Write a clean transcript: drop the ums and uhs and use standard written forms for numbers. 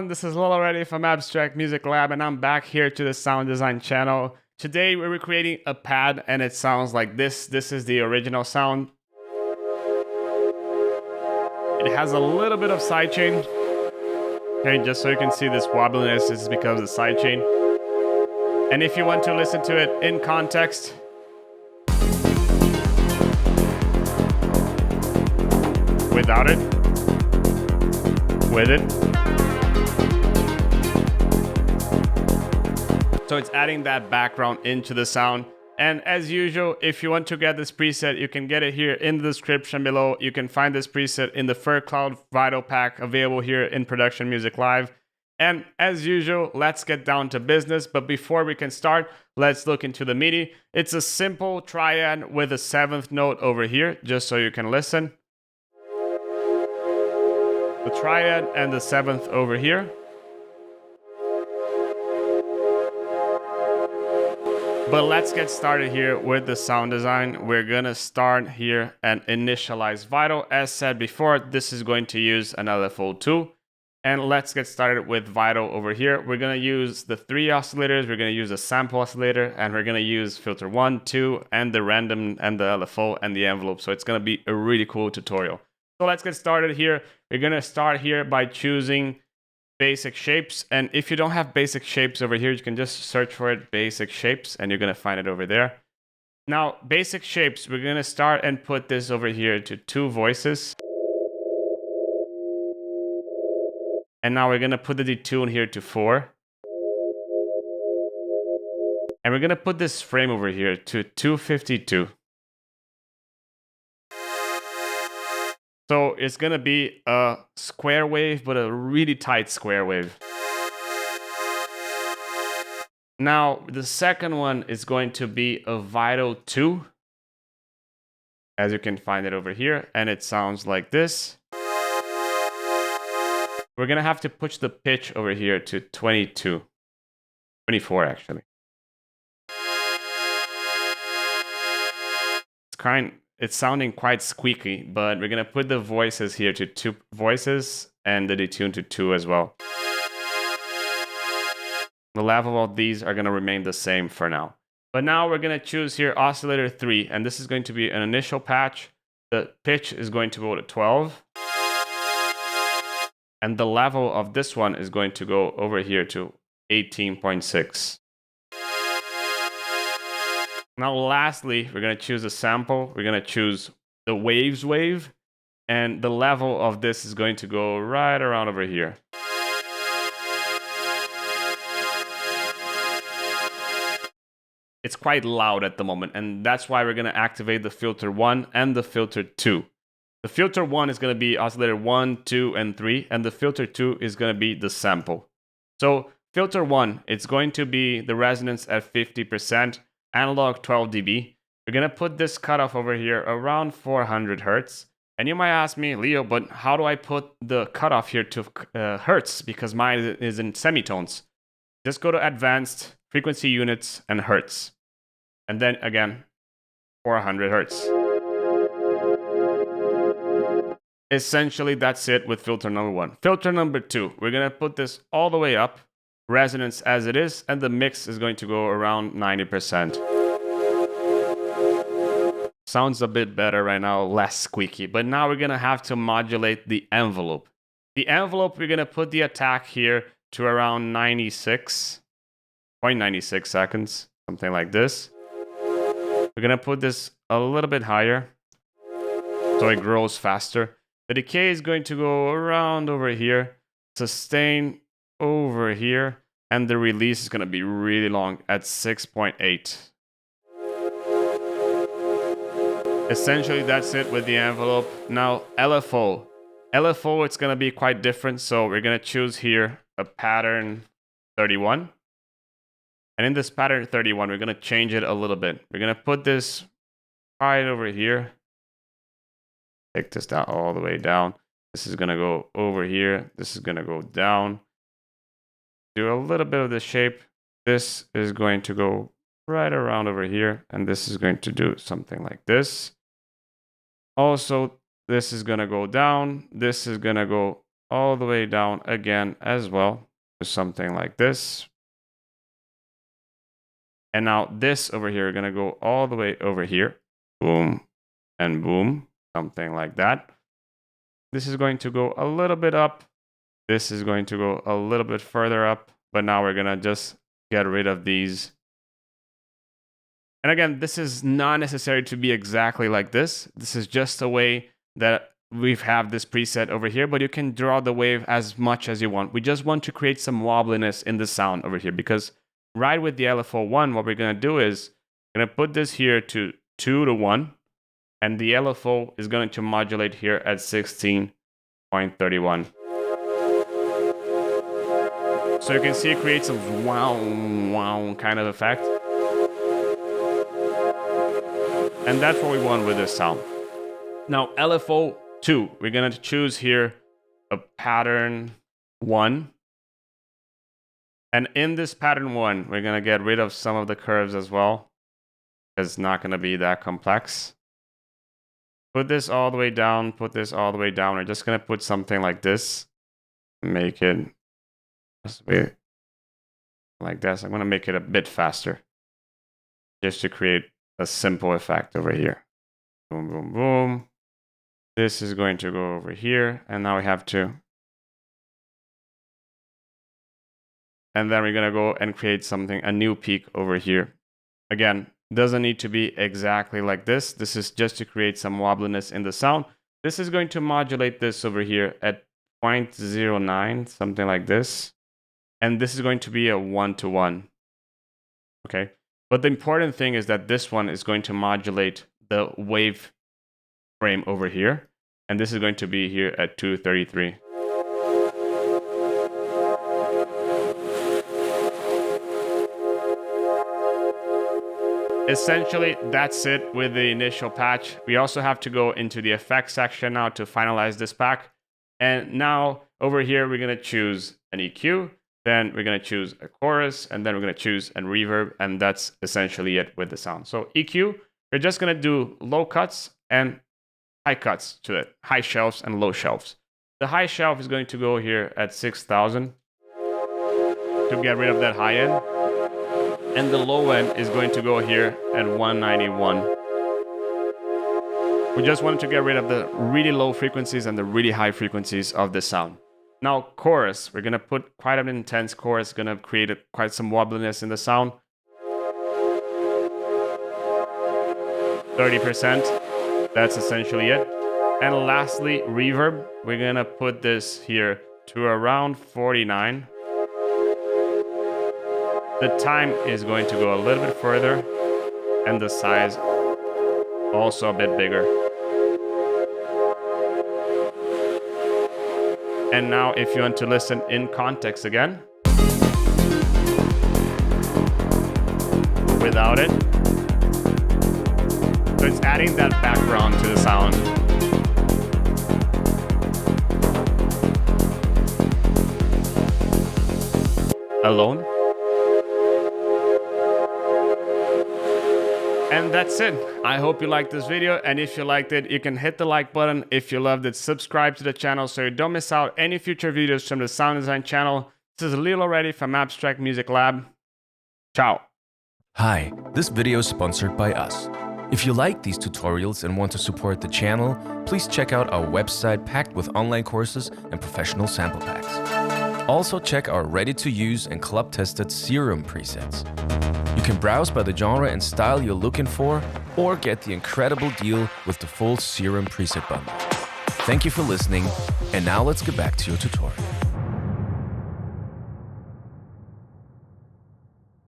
everyone, this is Lil already from Abstract Music Lab, and I'm back here to the sound design channel. Today we're recreating a pad and it sounds like this. This is the original sound. It has a little bit of sidechain. Okay, just so you can see this wobbliness, this is because of the sidechain. And if you want to listen to it in context, without it, with it. So it's adding that background into the sound. And as usual, if you want to get this preset, you can get it here in the description below. You can find this preset in the Fur Cloud Vital Pack available here in Production Music Live. And as usual, let's get down to business. But before we can start, let's look into the MIDI. It's a simple triad with a 7th note over here, just so you can listen. The triad and the 7th over here. But let's get started here with the sound design. We're gonna start here and initialize Vital. As said before, this is going to use an LFO 2. And let's get started with Vital over here. We're gonna use the 3 oscillators, we're gonna use a sample oscillator, and we're gonna use filter 1, 2, and the random, and the LFO, and the envelope. So it's gonna be a really cool tutorial. So let's get started here. We're gonna start here by choosing basic shapes. And if you don't have basic shapes over here, you can just search for it, basic shapes, and you're gonna find it over there. Now, basic shapes, we're gonna start and put this over here to 2 voices. And now we're gonna put the detune here to 4. And we're gonna put this frame over here to 252. So it's gonna be a square wave, but a really tight square wave. Now, the second one is going to be a Vital 2, as you can find it over here, and it sounds like this. We're gonna have to push the pitch over here to 22, 24 actually. It's sounding quite squeaky, but we're gonna put the voices here to 2 voices and the detune to 2 as well. The level of these are gonna remain the same for now. But now we're gonna choose here oscillator 3, and this is going to be an initial patch. The pitch is going to go to 12. And the level of this one is going to go over here to 18.6. Now, lastly, we're going to choose a sample. We're going to choose the waves wave. And the level of this is going to go right around over here. It's quite loud at the moment. And that's why we're going to activate the filter 1 and the filter 2. The filter 1 is going to be oscillator 1, 2, and 3. And the filter 2 is going to be the sample. So filter 1, it's going to be the resonance at 50%. Analog 12 dB. We're gonna put this cutoff over here around 400 hertz. And you might ask me, Leo, but how do I put the cutoff here to hertz? Because mine is in semitones. Just go to advanced frequency units and hertz. And then again, 400 hertz. Essentially, that's it with filter number 1. Filter number 2, we're gonna put this all the way up. Resonance as it is, and the mix is going to go around 90%. Sounds a bit better right now, less squeaky, but now we're gonna have to modulate the envelope. The envelope, we're gonna put the attack here to around 96.96 seconds, something like this. We're gonna put this a little bit higher, so it grows faster. The decay is going to go around over here, sustain over here, and the release is going to be really long at 6.8. Essentially, that's it with the envelope. Now, LFO. LFO, it's going to be quite different, so we're going to choose here a pattern 31. And in this pattern 31, we're going to change it a little bit. We're going to put this right over here. Take this down all the way down. This is going to go over here. This is going to go down. Do a little bit of the shape. This is going to go right around over here, and this is going to do something like this. Also, this is going to go down. This is going to go all the way down again as well to something like this. And now this over here, we're going to go all the way over here. Boom and boom, something like that. This is going to go a little bit up. This is going to go a little bit further up. But now we're going to just get rid of these. And again, this is not necessary to be exactly like this. This is just a way that we have this preset over here, but you can draw the wave as much as you want. We just want to create some wobbliness in the sound over here, because right with the LFO1, what we're going to do is we're going to put this here to 2 to 1, and the LFO is going to modulate here at 16.31. So you can see it creates a wow, wow kind of effect. And that's what we want with this sound. Now, LFO2, we're going to choose here a pattern 1. And in this pattern 1, we're going to get rid of some of the curves as well. It's not going to be that complex. Put this all the way down, put this all the way down. We're just going to put something like this. Make it like this. I'm going to make it a bit faster, just to create a simple effect over here. Boom, boom, boom. This is going to go over here, and now we have to. And then we're going to go and create something, a new peak over here. Again, doesn't need to be exactly like this. This is just to create some wobbliness in the sound. This is going to modulate this over here at 0.09, something like this. And this is going to be a 1-to-1. Okay. But the important thing is that this one is going to modulate the wave frame over here. And this is going to be here at 233. Essentially, that's it with the initial patch. We also have to go into the effects section now to finalize this pack. And now over here, we're going to choose an EQ. Then we're going to choose a chorus, and then we're going to choose a reverb, and that's essentially it with the sound. So EQ, we're just going to do low cuts and high cuts to it, high shelves and low shelves. The high shelf is going to go here at 6,000 to get rid of that high end, and the low end is going to go here at 191. We just wanted to get rid of the really low frequencies and the really high frequencies of the sound. Now, chorus, we're going to put quite an intense chorus, going to create quite some wobbliness in the sound. 30%, that's essentially it. And lastly, reverb, we're going to put this here to around 49. The time is going to go a little bit further, and the size also a bit bigger. And now if you want to listen in context again, without it, so it's adding that background to the sound. Alone. And that's it. I hope you liked this video, and if you liked it, you can hit the like button. If you loved it, subscribe to the channel so you don't miss out any future videos from the Sound Design channel. This is Lil already from Abstract Music Lab. Ciao. Hi, this video is sponsored by us. If you like these tutorials and want to support the channel, please check out our website packed with online courses and professional sample packs. Also check our ready-to-use and club-tested Serum presets. You can browse by the genre and style you're looking for, or get the incredible deal with the full Serum preset bundle. Thank you for listening, and now let's get back to your tutorial.